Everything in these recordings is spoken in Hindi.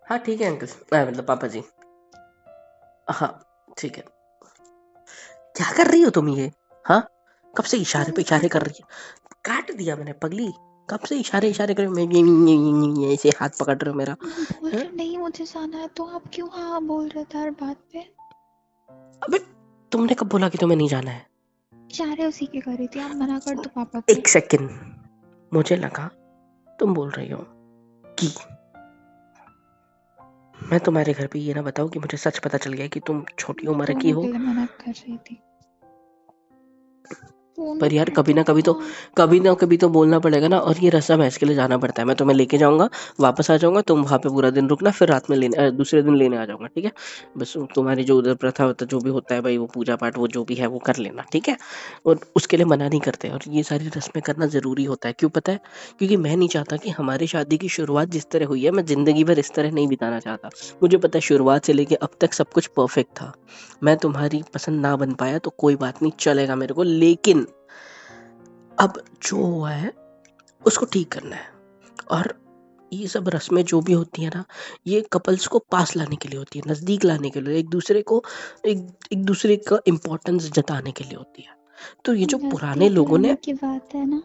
हाँ ठीक है अंकल, मतलब पापा जी। हाँ ठीक है। क्या कर रही हो तुम ये? हाँ, कब से इशारे पे इशारे कर रही है? काट दिया मैंने पगली। कब से इशारे इशारे कर मैं ये ऐसे हाथ पकड़ रहे हो मेरा? बोल हैं? रहे नहीं मुझे जाना है, तो आप क्यों हाँ बोल रहे थे हर बात पे? अबे तुमने कब बोला कि तुम्हें नहीं जाना है? इशारे उसी के कर रही थी, आप मना कर दो पापा को। एक सेकंड, मुझे लगा तुम बोल रही हो कि मैं तुम्हारे घर पे ये ना बताऊं कि मुझे सच पता चल गया कि तुम छोटी मैं उम्र की दोनों हो। के लिए मना कर रही थी। दोनों पर यार कर कभी दो ना कभी तो पापा। बोलना पड़ेगा ना, और ये रस्म है, इसके लिए जाना पड़ता है। मैं तुम्हें लेके जाऊंगा, वापस आ जाऊंगा, तुम वहां पे पूरा दिन रुकना, फिर रात में दूसरे दिन लेने आ जाऊंगा, ठीक है? बस तुम्हारी जो उधर प्रथा होता जो भी होता है भाई, वो पूजा पाठ वो जो भी है वो कर लेना, ठीक है? और उसके लिए मना नहीं करते, और ये सारी रस्में करना जरूरी होता है। क्यों पता है? क्योंकि मैं नहीं चाहता कि हमारी शादी की शुरुआत जिस तरह हुई है, मैं जिंदगी भर इस तरह नहीं बिताना चाहता। मुझे पता है शुरुआत से लेके अब तक सब कुछ परफेक्ट था। मैं तुम्हारी पसंद ना बन पाया तो कोई बात नहीं, चलेगा मेरे को, लेकिन अब जो हुआ है उसको ठीक करना है। और ये सब रस्में जो भी होती है ना, ये कपल्स को पास लाने के लिए होती है, नजदीक लाने के लिए, एक दूसरे को एक दूसरे का इम्पोर्टेंस जताने के लिए होती है। तो ये जो पुराने नजदीक लोगों लाने ने की बात है ना,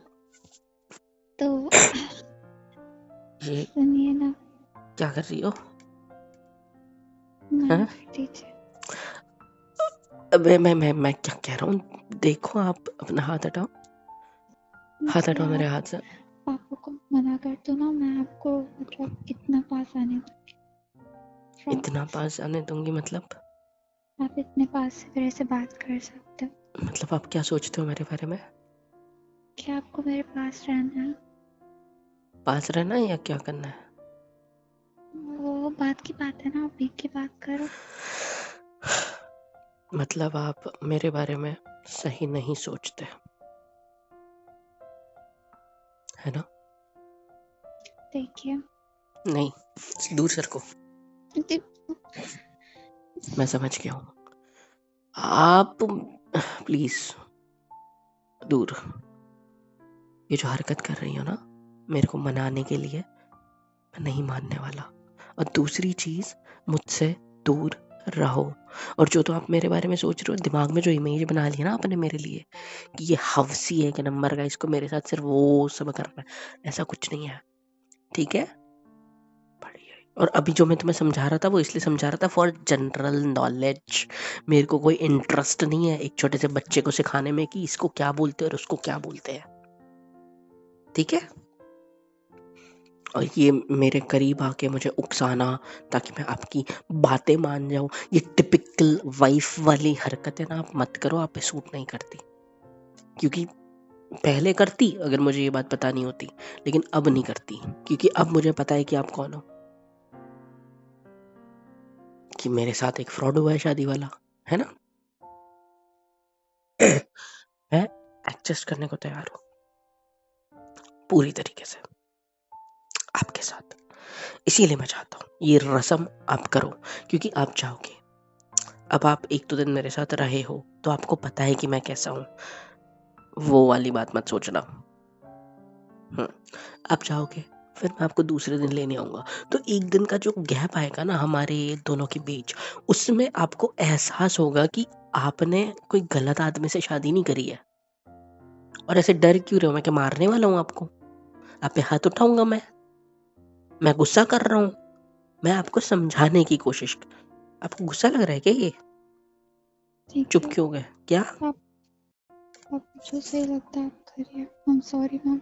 तो ये सुनिए ना, क्या कर रही हो? मना हैं? कर दीजिए। अबे मैं क्या कह रहा हूँ, देखो आप अपना हाथ हटाओ, हाथ तो हटाओ मेरे आप हाथ से। पापा को मना कर दो ना, मैं आपको मतलब इतना पास आने दूंगी। इतना प्रॉमिस। पास आने दूंगी मतलब? आप इतने पास से मेरे से बात कर सकते हो मतलब आप क्या सोचते हो मेरे बारे में? कि आपको मेरे पास रहना है। पास रहना है या क्या करना है? वो बात की बात है ना, अभी की बात करो। मतलब आप मेरे बारे में सही नहीं सोचते, है ना? देखिए। नहीं, दूर सरको। मैं समझ गया हूँ। आप प्लीज दूर। ये जो हरकत कर रही हो ना मेरे को मनाने के लिए, मैं नहीं मानने वाला। और दूसरी चीज, मुझसे दूर रहो। और जो तो आप मेरे बारे में सोच रहे हो, दिमाग में जो इमेज बना लिया ना आपने मेरे लिए कि ये हवसी है कि नंबर का, इसको मेरे साथ सिर्फ वो सब करना है, ऐसा कुछ नहीं है, ठीक है? बढ़िया। और अभी जो मैं तुम्हें समझा रहा था वो इसलिए समझा रहा था फॉर जनरल नॉलेज। मेरे को कोई इंटरेस्ट नहीं है एक छोटे से बच्चे को सिखाने में कि इसको क्या बोलते हैं और उसको क्या बोलते हैं, ठीक है? और ये मेरे करीब आके मुझे उकसाना ताकि मैं आपकी बातें मान जाऊं, ये टिपिकल वाइफ वाली हरकत है ना, आप मत करो, आप पे सूट नहीं करती। क्योंकि पहले करती अगर मुझे ये बात पता नहीं होती, लेकिन अब नहीं करती, क्योंकि अब मुझे पता है कि आप कौन हो, कि मेरे साथ एक फ्रॉड हुआ है शादी वाला, है ना? मैं एडजस्ट करने को तैयार हूँ पूरी तरीके से आपके साथ। इसीलिए मैं चाहता हूँ ये रस्म आप करो, क्योंकि आप चाहोगे। अब आप एक दो दिन मेरे साथ रहे हो तो आपको पता है कि मैं कैसा हूँ, वो वाली बात मत सोचना। आप चाहोगे फिर मैं आपको दूसरे दिन लेने आऊंगा, तो एक दिन का जो गैप आएगा ना हमारे दोनों के बीच, उसमें आपको एहसास होगा कि आपने कोई गलत आदमी से शादी नहीं करी है। और ऐसे डर क्यों रहे हो? मैं क्या मारने वाला हूँ आपको? आप पे हाथ उठाऊंगा मैं गुस्सा कर रहा हूँ? मैं आपको समझाने की कोशिश। आपको गुस्सा लग रहा है क्या ये? ठीक चुप है। क्यों हो गए क्या? आप आपको जो सही लगता है आप करिए। आई एम सॉरी मैम,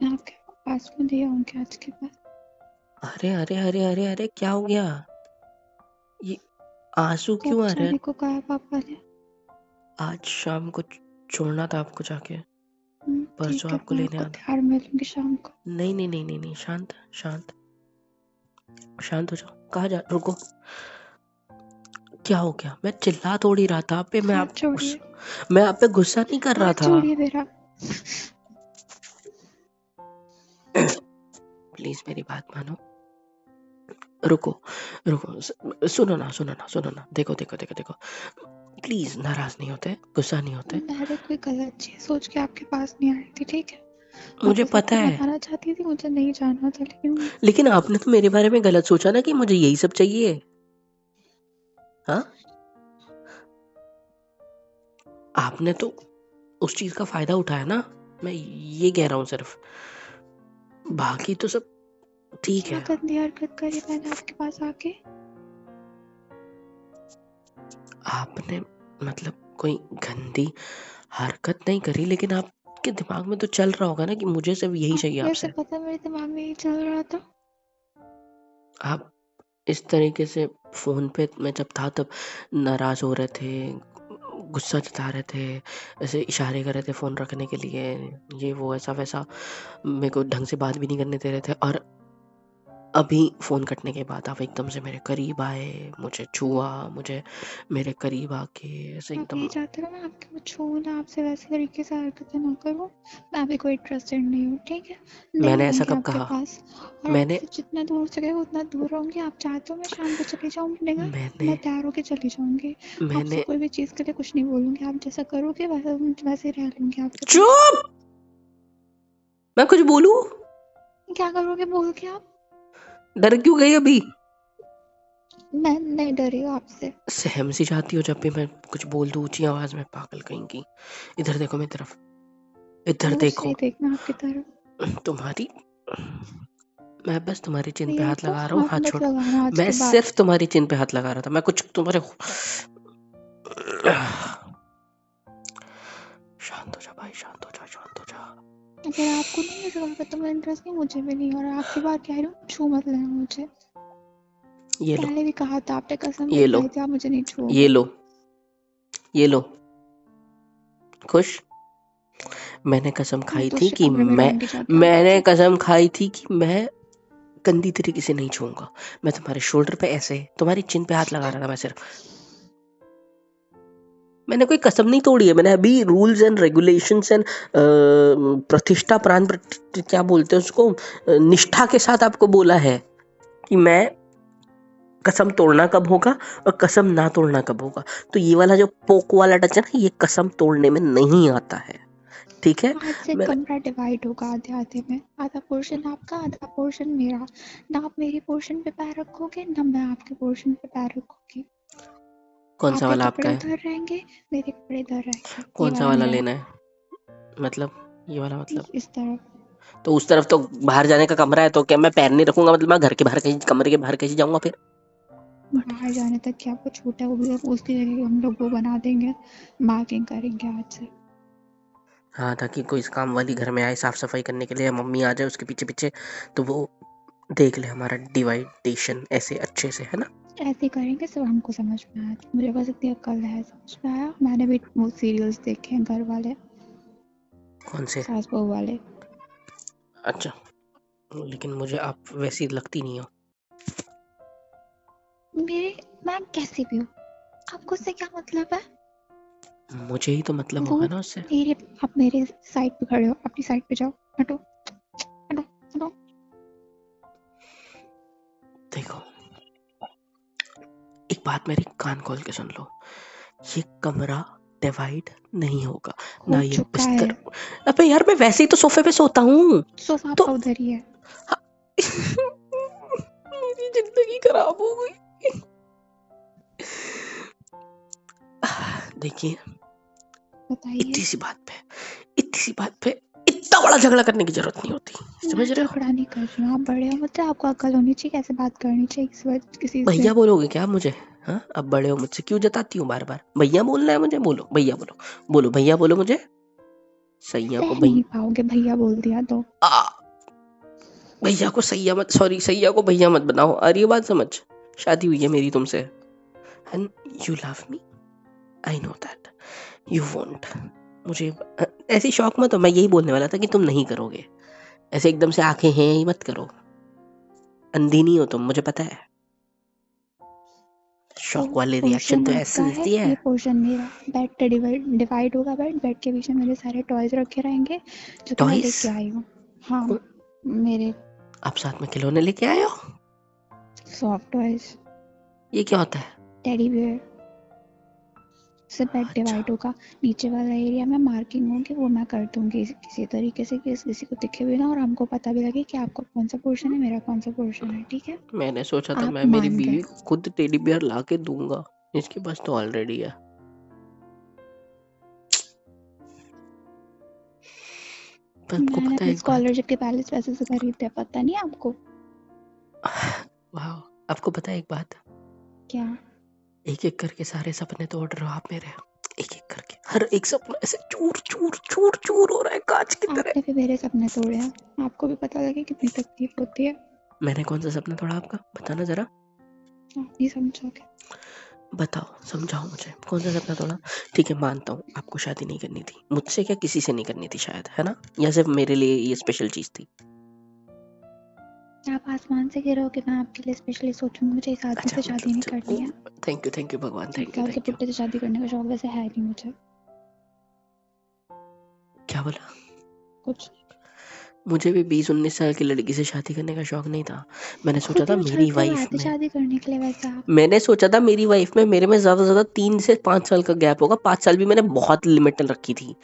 मैं आपके पास में नहीं आऊंगी आज के बाद। अरे अरे अरे अरे अरे क्या हो गया? ये आंसू कब क्यों आ रहे हैं? जाने को कहा पापा ने? आज शाम को छोड़ना था आपको जाके, परसों ठीक है, आपको मैं लेने आपको आना। तैयार मिलूंगी शाम को। नहीं नहीं नहीं नहीं नहीं, शांत शांत शांत हो जाओ। कहाँ जा, रुको। क्या हो गया? मैं चिल्ला थोड़ी रहा था आप पे, हाथ छोड़िए। मैं आप पे गुस्सा नहीं कर रहा हाथ था। छोड़िए मेरा। प्लीज मेरी बात मानो, रुको रुको, सुनो ना, देखो देखो देखो देखो, प्लीज नाराज नहीं होते, गुस्सा नहीं होते। मैंने कोई गलत चीज सोच के आपके पास नहीं आई थी, ठीक है? मुझे वापस पता आपको है, बताना चाहती थी, मुझे नहीं जानना था, लेकिन लेकिन आपने तो मेरे बारे में गलत सोचा ना कि मुझे यही सब चाहिए। हाँ, आपने तो उस चीज का फायदा उठाया ना, मैं ये कह रहा हूँ सिर्फ, बाकी तो सब ठीक क्या है। गंदी हरकत करी मैंने आपके पास आके? आपने मतलब कोई गंदी हरकत नहीं करी, लेकिन आपके दिमाग में तो चल रहा होगा ना कि मुझे सिर्फ यही चाहिए आपको कैसे आपसे। पता मेरे दिमाग में यही चल रहा था? आप इस तरीके से फोन पे मैं जब था तब नाराज हो रहे थे, गुस्सा जता रहे थे, ऐसे इशारे कर रहे थे फोन रखने के लिए, ये वो ऐसा वैसा, मेरे को ढंग से बात भी नहीं करने दे रहे थे। और अभी फोन कटने के बाद आप एकदम से मेरे करीब आए, मुझे छुआ, मुझे मेरे करीब आके ऐसे आप एकदम। यही चाहते हो मैं आपके मुँह छूऊं ना, आपसे वैसे तरीके से हरकतें ना करूं? मैं अभी कोई इंटरेस्टेड नहीं हूँ, ठीक है? नहीं मैंने ऐसा आऊंगी कब आपके कहा? पास, और मैंने आपसे जितना दूर सके उतना दूर रहूंगी। आप चाहते हो मैं शाम को चली जाऊँ अपने घर, मैंने मैं तैयार होके चली जाऊंगी। आपसे मैंने कोई भी चीज़ के लिए कुछ नहीं बोलूंगी, आप जैसा करोगे वैसे ही रह लूंगी आपके पास। चुप, मैं कुछ बोलूं? क्या करोगे बोल के आप? डर क्यों गई अभी? मैं नहीं डरी हूँ आपसे। सहम सी जाती हो जब भी मैं कुछ बोल दूं ऊंची आवाज में, पागल कहीं की। इधर देखो मेरी तरफ, इधर मुझे देखो। नहीं देखना आपकी तरफ। तुम्हारी मैं बस तुम्हारी चिन पे मेरे हाथ को लगा रहा हूँ, हाथ हाथ मत छोड़। लगाना आज मैं के बाद। सिर्फ तुम्हारी चिन पे हाथ लगा रहा था, मैं कुछ तुम्हारे। शांत हो जा भाई, शांत हो जा, शांत हो जा। अगर आपको नहीं है जरूरत तो मैं इंटरेस्ट नहीं, मुझे भी नहीं। और आखिरी बार कह रही हूँ, छू मत लेना मुझे। ये लो, पहले भी कहा था, आपने कसम भी ये लो, खाई थी आप मुझे नहीं ये छूओगे। लो, ये लो। खुश? मैंने कसम मैं खाई थी दूसरे कि कमरे में मैं रहूंगी जाके मैंने आपके। कसम खाई थी कि मैं गंदी तरीके से नहीं छूऊंगा। मैं तुम्हारे शोल्डर पे ऐसे तुम्हारी चिन पे हाथ लगा रहा था, मैं सिर्फ। मैंने कोई कसम नहीं तोड़ी है, मैंने अभी रूल्स एंड रेगुलेशंस एंड प्रतिष्ठा क्या बोलते हैं उसको, निष्ठा के साथ आपको बोला है कि मैं कसम तोड़ना कब होगा और कसम ना तोड़ना कब होगा। तो ये वाला जो पोक वाला टच है ना, ये कसम तोड़ने में नहीं आता है, ठीक है? आज से मैंने कमरा डिवाइड होगा आधे आधे में, आधा पोर्शन आपका आधा पोर्शन मेरा। ना आप मेरी पोर्शन पे पैर रखोगे ना मैं आपके पोर्शन पे पैर रखूंगी। कौन सा आपके वाला आपका कपड़े है? उधर रहेंगे, मेरे कपड़े इधर रहेंगे। ये कौन सा वाला वाला मेरा लेना है, है? मतलब ये वाला मतलब? इस तरफ। तो उस तरफ तो बाहर जाने का कमरा है, तो क्या मैं पैर नहीं रखूंगा? मतलब मैं घर के बाहर कहीं, कमरे के बाहर कैसे जाऊंगा फिर? बाहर जाने तक क्या आपको छूट है? वो भी उसकी जगह हम लोग वो बना देंगे, मार्किंग करेंगे आज से। हाँ, ताकि कोई इस काम वाली घर में आए साफ सफाई करने के लिए, मम्मी आ जाए उसके पीछे पीछे, तो वो देख ले हमारा डिवाइडेशन ऐसे अच्छे से, है ना? ऐसे ही करेंगे सब। हमको समझ में आया, मुझे बस इतनी अक्ल है, समझ में आया। मैंने भी वो सीरियल्स देखे हैं घर वाले, कौन से? सास बहू वाले। अच्छा, लेकिन मुझे आप वैसी लगती नहीं हो। मेरे मैं कैसी भी हूँ, आपको उससे क्या मतलब है? मुझे ही तो मतलब वो होगा ना उससे। मेरे आप मेरे साइड पे खड़े हो, अपनी साइड पे जाओ। हटो हटो हटो। देखो, एक बात मेरी कान खोल के सुन लो, ये कमरा डिवाइड नहीं होगा, हो ना ये चुका है। बिस्तर। अबे यार, मैं वैसे ही तो सोफे पे सोता हूँ। सोफा तो आपका उधर ही है। मेरी जिंदगी खराब हो गई। देखिए, बताइए। इतनी सी बात पे इतना बड़ा झगड़ा करने की जरूरत नहीं होती, मैं समझ रहे हो? झगड़ा नहीं कर रही हूँ, आप बड़े हो, मतलब आपको अक्ल होनी चाहिए कैसे बात करनी चाहिए किसी से। भैया बोलोगे क्या आप मुझे? हाँ, अब बड़े हो, मुझसे क्यों जताती हूँ बार बार? भैया बोलना है मुझे, बोलो भैया, बोलो बोलो भैया, बोलो मुझे। सैया को सह भैया, नहीं पाओगे भैया बोल दिया तो। भैया को सैया मत, सॉरी, सैया को भैया मत बनाओ। आ रही है बात समझ? शादी हुई है मेरी तुमसे, and you love me, I know that you won't. मुझे ऐसी शौक मत हो, मैं यही बोलने वाला था कि तुम नहीं करोगे। ऐसे एकदम से आंखें हैं ही मत करो, अंधी नहीं हो तुम, मुझे पता है। तो शौक वाले रिएक्शन पोर्शन तो आपका ऐसे है, देती है। ये पोर्शन मेरा। बेड पे डिवाइड होगा। बेड के पीछे मेरे सारे टॉयज रखे रहेंगे जो कि मैं टॉयज? लेके आई हूँ। हाँ, मेरे आप साथ में खिलौने लेके आए हो? सॉफ्ट टॉयज, ये क्या होता है? Teddy bear. से बेड अच्छा डिवाइड होगा, नीचे वाला एरिया में मार्किंग होगी वो मैं कर दूंगी किसी तरीके से कि किसी को दिखे भी ना और हमको पता भी लगे कि आपका कौन सा पोर्शन है, मेरा कौन सा पोर्शन है। ठीक है, मैंने सोचा था आप मैं मेरी मान बीवी गए। को खुद टेडी बियर ला के दूंगा, इसके पास तो ऑलरेडी है। पर आपको मैंने पता है अपनी एक बात, स्कॉलरशिप के पैलेस पैसे से खरीदते, पता नहीं आपको? वाह, आपको पता है एक बात, क्या? एक एक करके सारे सपने तोड़ रहे हो आप मेरे, एक एक करके हर एक सपना ऐसे चूर चूर चूर चूर हो रहा है कांच की आपने तरह। भी मेरे सपने तोड़े हैं, आपको भी पता लगे कितनी तकलीफ होती है। मैंने कौन सा सपना तोड़ा आपका, बताना जरा, आप नहीं समझोगे। बताओ, समझाओ मुझे कौन सा सपना तोड़ा। ठीक है, मानता हूँ आपको शादी नहीं करनी थी मुझसे, क्या किसी से नहीं करनी थी शायद, है ना, या सिर्फ मेरे लिए ये स्पेशल चीज थी। आप आसमान से गिरोगे, मैं आपके लिए स्पेशली सोचूंगी। मुझे इस आदमी अच्छा से शादी नहीं करनी है। थैंक यू भगवान, एक साल के थैंक यू। पुट्टे से शादी करने का शौक वैसे है नहीं मुझे। क्या बोला? कुछ मुझे भी 20-19 साल की लड़की से शादी करने का शौक नहीं था। मैंने सोचा खुद था ही उछल मेरी के वाइफ आए थे में, शादी करने के लिए वैसे आप। मैंने सोचा था मेरी वाइफ में मेरे में ज्यादा से ज्यादा 3 से 5 साल का गैप होगा। 5 साल भी मैंने बहुत लिमिट रखी थी।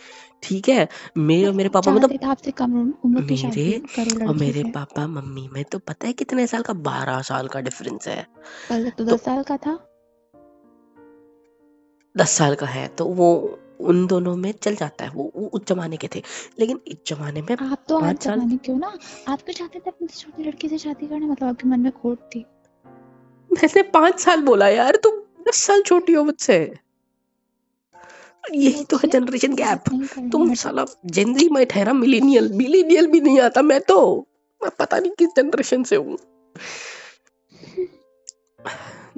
ठीक है, मेरे और मेरे आप पापा में तो, चाहते थे आपसे कम उम्र की मेरे शादी करो और लड़की मेरे से। पापा मम्मी में तो पता है कितने साल का, 12 साल का डिफरेंस है। पहले तो तो 10 साल का था। 10 साल का है तो वो उन दोनों में चल जाता है, वो उस जमाने के थे। लेकिन इस जमाने में आप तो आज 5 साल, जमाने क्यों ना। आप क्यों चाहते थे अपनी छोटी लड़की से शादी करना, मतलब आपके मन में खोट थी। मैंने 5 साल बोला यार, तुम 10 साल छोटी हो मुझसे। यही तो है मुझे जनरेशन गैप। बात नहीं करनी तुम है। साला जेनजी में ठहरा मिलेनियल, मिलेनियल भी नहीं आता मैं तो, मैं पता नहीं किस जनरेशन से हूँ।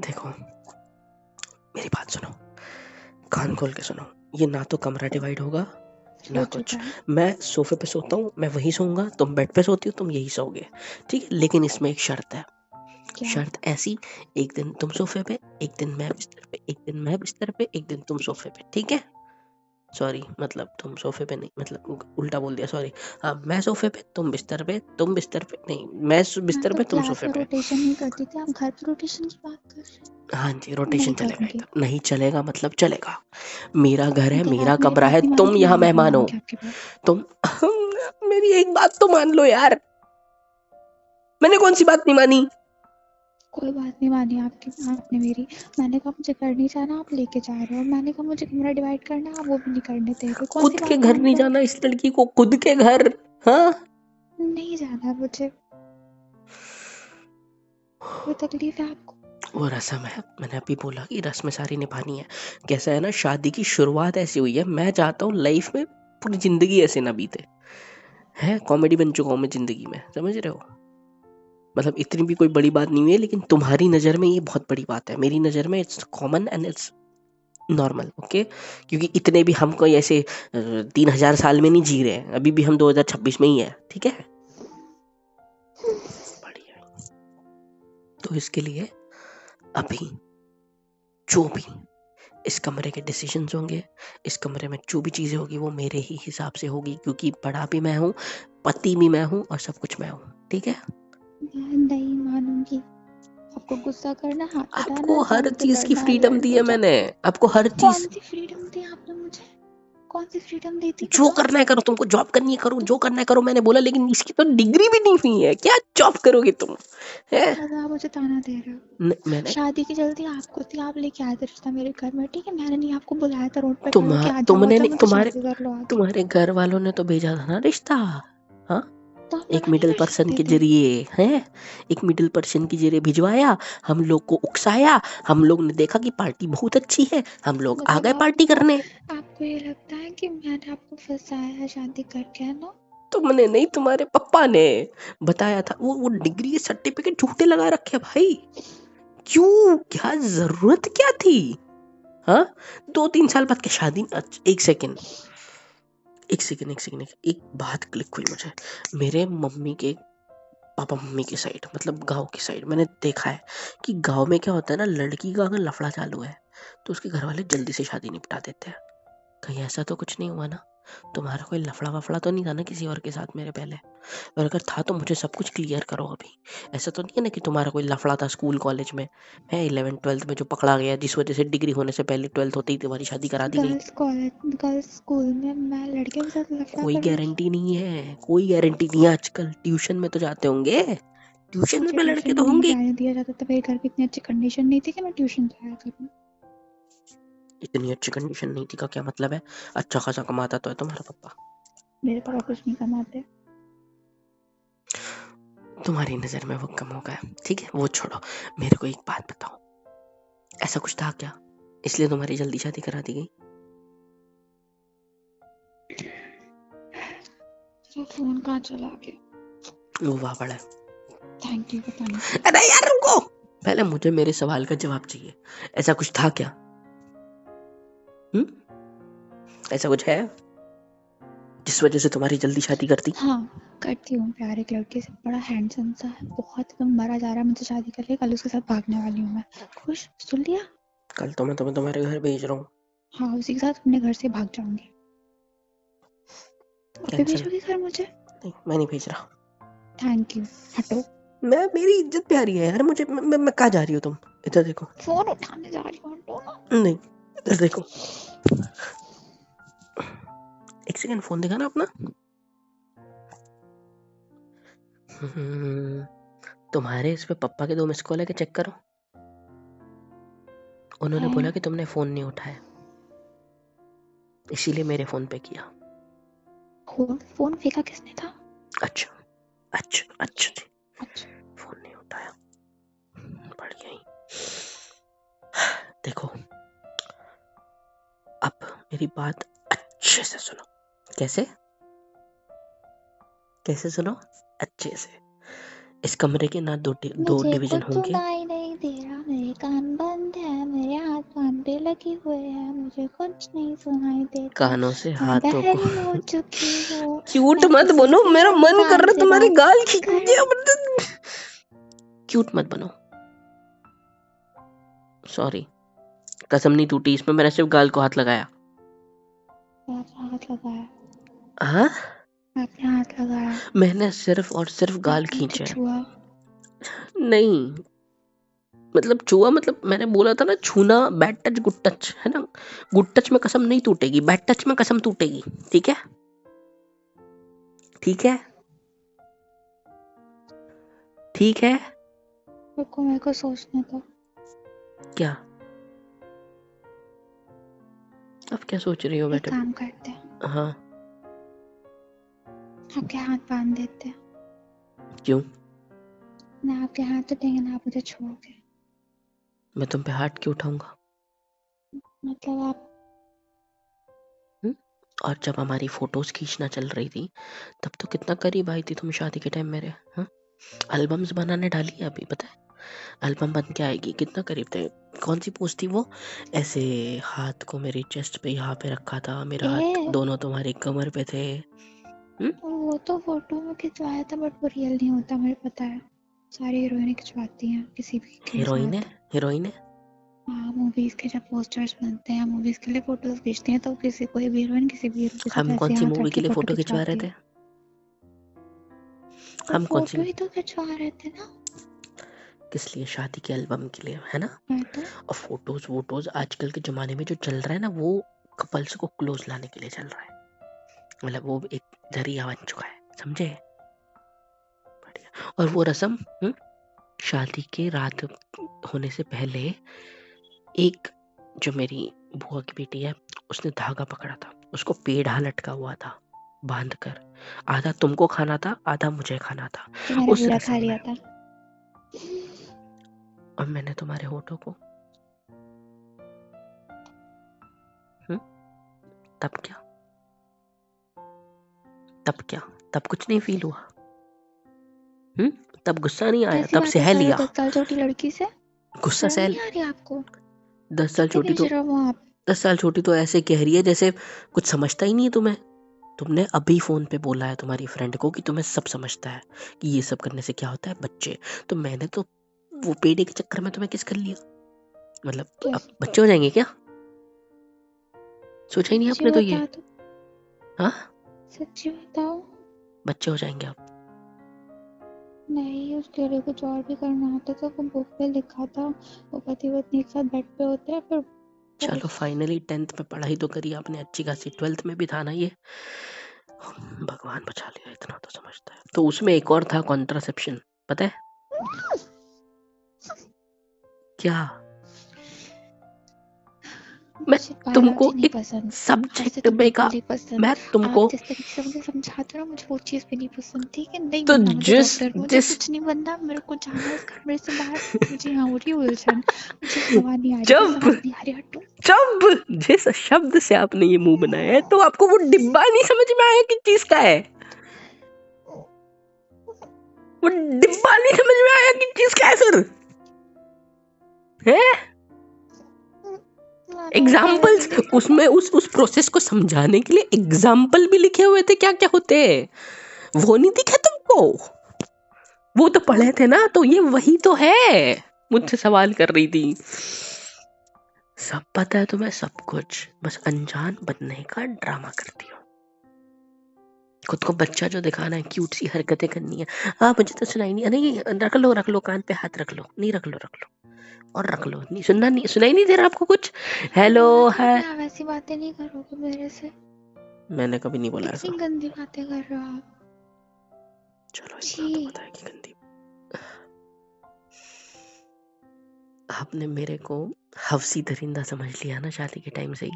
देखो मेरी बात सुनो, कान खोल के सुनो, ये ना तो कमरा डिवाइड होगा ना हो कुछ। चुका है। मैं सोफे पे सोता हूँ, मैं वहीं सोऊंगा, तुम बेड पे सोती हो, तुम यही सोओगे। ठीक है, लेकिन इसमें एक शर्त है। क्या? शर्त ऐसी, एक दिन तुम सोफे पे, एक दिन मैं बिस्तर पे, एक दिन मैं बिस्तर पे, एक दिन तुम सोफे पे, ठीक है। सॉरी, मतलब तुम सोफे पे नहीं, मतलब उल्टा बोल दिया, सॉरी। हाँ, मैं सोफे पे, तुम बिस्तर पे, तुम बिस्तर पे नहीं, मैं मैं बिस्तर तो पे, तुम फ्लैट सोफे में पे। रोटेशन नहीं करती थी, आप घर पे रोटेशन की बात कर रहे हाँ जी, हैं। रोटेशन नहीं चलेगा करूंगी। एकदम, नहीं चलेगा मतलब चलेगा। मेरा घर है, अगर मेरा आप मेरी कमरा बात है, नहीं तुम मानोगे, यहाँ मैं नहीं मेहमान हो। मानूंगी आपकी बात। तुम मेरी एक बात तो मान लो यार, मैंने कौन सी बात नहीं मानी? कोई बात नहीं मानी आपकी, आपने मेरी। मैंने कहा मुझे घर नहीं जाना, आप लेके जा रहे हो। मैंने कहा मुझे कमरा डिवाइड करना है, आप वो भी नहीं करने दे रहे हो। कौन सी खुद के बात घर मान नहीं लो। जाना इस लड़की को, खुद के घर? हाँ, नहीं जाना मुझे। कोई तकलीफ है आपको? वो रस्म है, मैंने अभी बोला कि रस्म सारी निभानी है। कैसा है ना, शादी की शुरुआत ऐसी हुई है, मैं चाहता हूँ लाइफ में पूरी जिंदगी ऐसे ना बीते। है, कॉमेडी बन चुका हूँ मैं जिंदगी में, समझ रहे हो। मतलब इतनी भी कोई बड़ी बात नहीं हुई है, लेकिन तुम्हारी नज़र में ये बहुत बड़ी बात है, मेरी नज़र में it's common and it's normal, okay. क्योंकि इतने भी हम कोई ऐसे 3000 साल में नहीं जी रहे हैं, अभी भी हम 2026 में ही है, ठीक है। बढ़िया। तो इसके लिए अभी जो भी इस कमरे के डिसीजंस होंगे, इस कमरे में जो भी चीज़ें होगी वो मेरे ही हिसाब से होगी, क्योंकि बड़ा भी मैं हूँ, पति भी मैं हूँ और सब कुछ मैं हूँ, ठीक है। मैं नहीं मानूंगी। आपको गुस्सा करना, हाथ उठाना, आपको हर जान पे चीज़ की लड़ना है, फ्रीडम लड़ दी लो है मैंने, जाके। आपको हर कौन चीज़, सी फ्रीडम दी आपने मुझे? कौन सी फ्रीडम दी थी जो बताओ। करना है करो, तुमको जॉब करनी है करो, जो करना है करो, मैंने बोला। लेकिन इसकी तो डिग्री भी नहीं हुई है, क्या जॉब करोगे तुम, है? मतलब आप मुझे ताना दे रहे हो। मैंने शादी की जल्दी आपको थी, आप लेके आए थे रिश्ता मेरे घर में, ठीक है। मैंने नहीं आपको बुलाया था रोड पे खड़े हो कि आ जाओ आ तुमने जाओ नहीं, मुझसे शादी कर लो आज। तुम्हारे घर वालों ने तो भेजा था ना रिश्ता। हाँ, तो आप एक मना नहीं मिडिल कर पर्सन सकते के थे। जरिए, है, एक मिडिल पर्सन के जरिए भिजवाया, हम लोग को उकसाया, हम लोग ने देखा कि पार्टी बहुत अच्छी है, हम लोग आ मतलब गए पार्टी करने। आपको ये लगता है कि मैंने आपको फंसाया है शादी करके, है ना? तुमने नहीं, तुम्हारे पापा ने बताया था, वो डिग्री के सर्टिफिकेट झूठे लगा रखे भाई। क्यों, क्या जरूरत क्या थी? हाँ, 2-3 साल बाद की शादी। एक सेकेंड, एक बात क्लिक हुई मुझे। मेरे मम्मी के पापा मम्मी की साइड, मतलब गांव की साइड, मैंने देखा है कि गांव में क्या होता है ना, लड़की का अगर लफड़ा चालू है तो उसके घर वाले जल्दी से शादी निपटा देते हैं। कहीं ऐसा तो कुछ नहीं हुआ ना? तुम्हारा कोई लफड़ा-वफड़ा तो नहीं था ना किसी और के साथ मेरे पहले? और अगर था तो मुझे सब कुछ क्लियर करो अभी। ऐसा तो नहीं है ना कि तुम्हारा कोई लफड़ा था स्कूल कॉलेज में? है 11th-12th में जो पकड़ा गया जिस वज़ह से डिग्री होने से पहले 12th होते ही तुम्हारी शादी करा दी गई? गर्ल्स स्कूल में मैं लड़कियों के साथ लफड़ा कोई करूंगी? गारंटी नहीं है, कोई गारंटी नहीं है। आजकल ट्यूशन में तो जाते होंगे। ट्यूशन में मुझे भी लड़के ट्यूशन तो नहीं होंगे। जाने दिया जाता था, मेरे घर की इतनी अच्छी कंडीशन नहीं थी कि मैं ट्यूशन जाया करूं। इतनी अच्छी कंडीशन नहीं थी का क्या मतलब है? अच्छा खासा कमाता तो है तुम्हारा पापा। मेरे पापा कुछ नहीं कमाते। तुम्हारी नजर में वो कम होगा, ठीक है वो छोड़ो। मेरे को एक बात बताओ, ऐसा कुछ था क्या इसलिए तुम्हारी जल्दी शादी करा दी गई? तो फोन कहाँ चला गया? वो वहां पड़ा है। थैंक यू, पता नहीं। अरे यार रुको, पहले मुझे मेरे सवाल का जवाब चाहिए। ऐसा कुछ था क्या? ऐसा कुछ है जिस वजह से तुम्हारी जल्दी शादी कर दी? हाँ करती हूँ प्यार एक लड़के से, बड़ा हैंडसम सा है, बहुत एकदम मरा जा रहा है मुझसे शादी कर ले, कल उसके साथ भागने वाली हूँ मैं। खुश, सुन लिया? कल तो मैं तुम्हें तुम्हारे घर भेज रहा हूँ। हाँ उसी के साथ अपने घर से भाग जाऊंगी। तो अभी टेंशन भेजोगे घर मुझे? नहीं, मैं नहीं भेज रहा। थैंक यू, हटो। मेरी इज्जत प्यारी है यार मुझे। मैं कहाँ जा रही हो तुम? इधर देखो। फोन उठाने जा रही हूँ, हटो ना। नहीं, इधर देखो। एक सेकंड फोन दिखा ना अपना। तुम्हारे इस पे पप्पा के 2 मिस कॉल है कि चेक करो। उन्होंने बोला कि तुमने फोन नहीं उठाया, इसीलिए मेरे फोन पे किया। फोन फेंका किसने था? अच्छा अच्छा अच्छा जी, अच्छा फोन नहीं उठाया, बढ़िया ही। देखो अब मेरी बात अच्छे से सुनो। कैसे कैसे सुनो? अच्छे से। इस कमरे के ना दो मुझे डिवीजन कुछ होंगे। सुनाई नहीं दे रहा, मेरे कान बंद है, मेरे हाथ कान पे लगे हुए हैं, मुझे कुछ नहीं सुनाई देता। कानों से मैं हाथों को बहरी हो चुकी हूँ। क्यूट मैं मत किसी बनो, भी मेरा मन कर इंसान रहा है से तुम्हारी बात गाल कर। खींच। क्यूट मत बनो, सॉरी। कसम नहीं टूटी, इसमें मैंने सिर्फ गाल को हाथ लगाया। आपने हाथ लगाया? हाँ, आपने हाथ लगाया? मैंने सिर्फ और सिर्फ गाल आपने मुझे खींचे। छुआ? नहीं मतलब छुआ, मतलब मैंने बोला था ना छूना बैड टच गुड टच है ना। गुड टच में कसम नहीं टूटेगी, बैड टच में कसम टूटेगी। ठीक है ठीक है ठीक है। रुको, मेरे को सोचने दो। क्या? अब क्या सोच रही हो एक बेटे? काम करते हैं, हाँ आपके हाथ बांध देते हैं। क्यों? ना आपके हाथ उठेंगे ना आप मुझे छुओगे। मैं तुम पे हाथ क्यों उठाऊंगा? मतलब आप हम्म? और जब हमारी फोटोज खींचना चल रही थी तब तो कितना करीब आई थी तुम शादी के टाइम मेरे। हाँ, एल्बम्स बनाने डाली है अभी, पता है एल्बम बन के आएगी। कितना करीब थे। कौन सी पोज थी वो? ऐसे हाथ को मेरी चेस्ट पे यहाँ पे रखा था, मेरा हाथ ए, दोनों तुम्हारी कमर पे थे। वो तो फोटो में खिंचवाया था बट वो रियल नहीं होता, मुझे पता है। सारी हीरोइनें खिंचवाती हैं किसी भी के हीरोइन है, साथ। हीरोइन है। हाँ, मूवीज के जब पोस्टर्स बनते हैं, मूवीज के लिए फोटोज खींचती हैं, तो किसी कोई भी हीरोइन किसी भी हीरो के साथ हम कौन ऐसे सी हाथ मूवी रख के के लिए फोटो फोटो खिंचवा रहे खिंचवाती थे? है। वो हम कौन सी? फोटो ही तो खिंचवा रहे थे ना। किस लिए? शादी के एल्बम के लिए है ना। मैं तो और फोटोज वोटोज आजकल के जमाने में जो चल रहा है ना, वो कपल्स को क्लोज लाने के लिए चल रहा है। मतलब वो एक जरिया बन चुका है, समझे? बढ़िया। और वो रस्म शादी के रात होने से पहले एक जो मेरी बुआ की बेटी है उसने धागा पकड़ा था, उसको पेड़ लटका हुआ था बांध कर। आधा तुमको खाना था, आधा मुझे खाना था तो मैंने उस पूरा खा रस्म लिया में। था। और मैंने तुम्हारे होठों को हम्म, तब क्या? तब क्या? तब कुछ नहीं फील हुआ? तब गुस्सा नहीं आया? कैसी तब बातें सह कर रहे लिया? हो 10 साल छोटी लड़की से? गुस्सा शर्म सह। नहीं आ रही आपको? 10 साल कितने छोटी तो बेशरम हो आप। 10 साल छोटी तो ऐसे कह रही है जैसे कुछ समझता ही नहीं है तुम्हें। तुमने अभी फोन पे बोला है तुम्हारी फ्रेंड को कि तुम्हें सब समझता है कि ये सब करने से क्या होता है बच्चे। तो मैंने तो वो पेड़े के चक्कर में तुम्हें किस कर लिया। मतलब अब कैसे? बच्चे हो जाएंगे क्या? सोचा ही नहीं मुझे आपने तो ये। बता दो। हाँ? सच्ची बताओ। बच्चे हो जाएँगे आप। नहीं, उसके लिए कुछ और भी करना होता था। वो बुक पे लिखा था, वो पति पत्नी एक साथ बेड पे होते हैं, फिर चलो फाइनली 10th में पढ़ाई तो करी आपने अच्छी खासी, 12th में भी था ना ये? भगवान बचा लिया, इतना तो समझता है। तो उसमें एक और था कॉन्ट्रासेप्शन, पता है? क्या? मैं मुझे तुमको बायोलॉजी नहीं एक पसंद। वैसे सब्जेक्ट तो में का बिल्कुल नहीं पसंद। मैं आप तुमको जिस तरीके से मुझे समझाते हो ना, मुझे वो चीज़ भी नहीं पसंद। ठीक है, नहीं तो बनना मुझे जिस डॉक्टर, मुझे जिस कुछ नहीं बनना। मेरे को जाना है इस कमरे से बाहर। मुझे यहाँ हो रही है उलझन, मुझे हवा नहीं आ रही, मैं जब सांस नहीं आ रही, हटो। जब जिस शब्द से आपने ये मुंह बनाया है, तो आपको वो डिब्बा नहीं समझ में आया किस चीज का है? वो डिब्बा नहीं समझ में आया किस चीज का है फिर? है मैंने वो पहले एग्जाम्पल्स भी देखा था। उसमें, उस प्रोसेस को समझाने के लिए एग्जाम्पल भी लिखे हुए थे, क्या क्या होते हैं वो नहीं दिखे तुमको? वो तो पढ़े थे ना, तो ये वही तो है। मुझसे सवाल कर रही थी। सब पता है तुम्हें, सब कुछ, बस अनजान बनने का ड्रामा करती हो। खुद को बच्चा जो दिखाना है, क्यूट सी हरकतें करनी है। हाँ मुझे तो सुनाई नहीं, नहीं रख लो कान पे हाथ रख लो, नहीं रख लो और रख लो, नहीं सुनना, नहीं सुनाई नहीं दे रहा आपको कुछ? हेलो भगवान है। अभी आप ऐसी बातें नहीं करोगे मेरे से। मैंने कभी नहीं बोला कितनी ऐसा। गंदी बातें कर रहे हो आप। चलो इतना तो छी। पता है कि गंदी। आपने मेरे को हवसी दरिंदा समझ लिया ना शादी के टाइम से ही?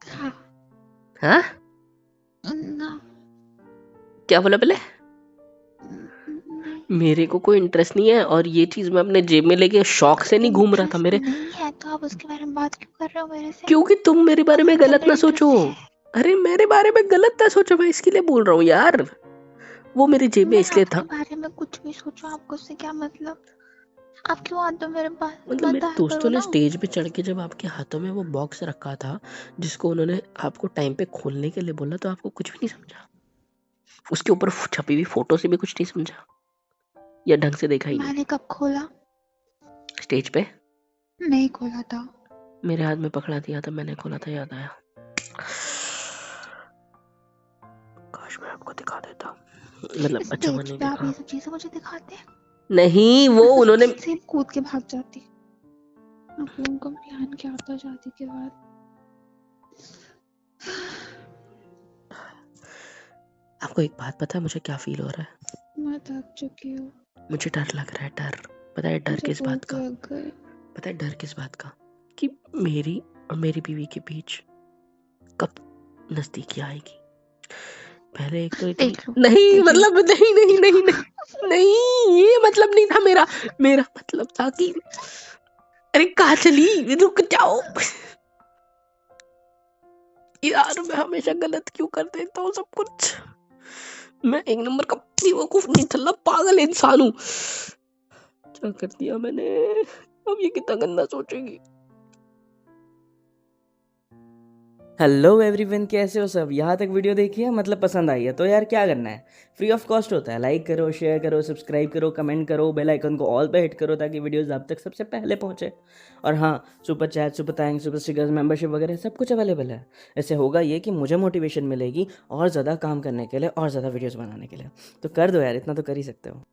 हाँ। हाँ? ना। क्या बोला पहले? नहीं। मेरे को कोई इंटरेस्ट नहीं है, और ये चीज मैं अपने जेब में लेके शौक से नहीं घूम रहा था इंटरेस्ट मेरे। नहीं है तो आप उसके बारे में बात क्यों कर रहे हो मेरे से? क्योंकि तुम मेरे बारे में आपके गलत अंदर ना सोचो। इंटरेस्ट है। अरे मेरे बारे में गलत ना सोचो, मैं इसके लिए बोल रहा हूँ यार। वो मेरी जेब में मैं इसलिए आपके था, बारे में कुछ भी सोचूं, आपको उससे क्या मतलब? आप क्यों आते हो मेरे पास? मतलब मत मेरे आया दोस्तों करो ने ना। स्टेज पे चढ़ के जब आपके हाथों में वो बॉक्स रखा था, जिसको उन्होंने आपको टाइम पे खोलने के लिए बोला, तो आपको कुछ भी नहीं समझा? उसके ऊपर छपी हुई फोटो से भी कुछ नहीं समझा, या ढंग से देखा ही नहीं? मैंने कब खोला? स्टेज पे नहीं खोला था। मेरे हाथ में पकड़ा दिया था, मैंने खोला था, याद आया। काश मैं आपको दिखा देता, मतलब अच्छा मैं स्टेज नहीं पे आप देखा। ये सब चीजें मुझे दिखाते हैं? नहीं वो मैं तो उन्होंने, से कूद के भाग जाती। आप लोगों को ध्यान क्या होता शादी के बाद? आपको एक बात पता है मुझे क्या फील हो रहा है? मैं थक चुकी हूँ। मुझे डर लग रहा है, डर। पता है डर मुझे किस बात भूख का? लग गई। पता है डर किस बात का? कि मेरी और मेरी बीवी के बीच कब नजदीकी आएगी। पहले एक तो इतनी, देख लो। नहीं देख लो। मतलब नहीं नहीं नहीं नहीं नहीं, ये मतलब नहीं था मेरा। मेरा मतलब था कि, अरे कहाँ चली, रुक जाओ यार। मैं हमेशा गलत क्यों कर देता हूँ सब कुछ? मैं एक नंबर का बेवकूफ, नहीं चला, पागल इंसान हूँ। क्या कर दिया मैंने? अब ये कितना गंदा सोचेगी। हेलो एवरीवन, कैसे हो सब? यहाँ तक वीडियो देखी है, मतलब पसंद आई है तो यार क्या करना है, फ्री ऑफ कॉस्ट होता है। लाइक करो, शेयर करो, सब्सक्राइब करो, कमेंट करो, बेल आइकन को ऑल पे हिट करो ताकि वीडियोस आप तक सबसे पहले पहुंचे। और हाँ, super chat, super thanks, super stickers, membership वगैरह सब कुछ अवेलेबल है। इससे होगा ये कि मुझे मोटिवेशन मिलेगी और ज़्यादा काम करने के लिए और ज़्यादा वीडियोज़ बनाने के लिए। तो कर दो यार, इतना तो कर ही सकते हो।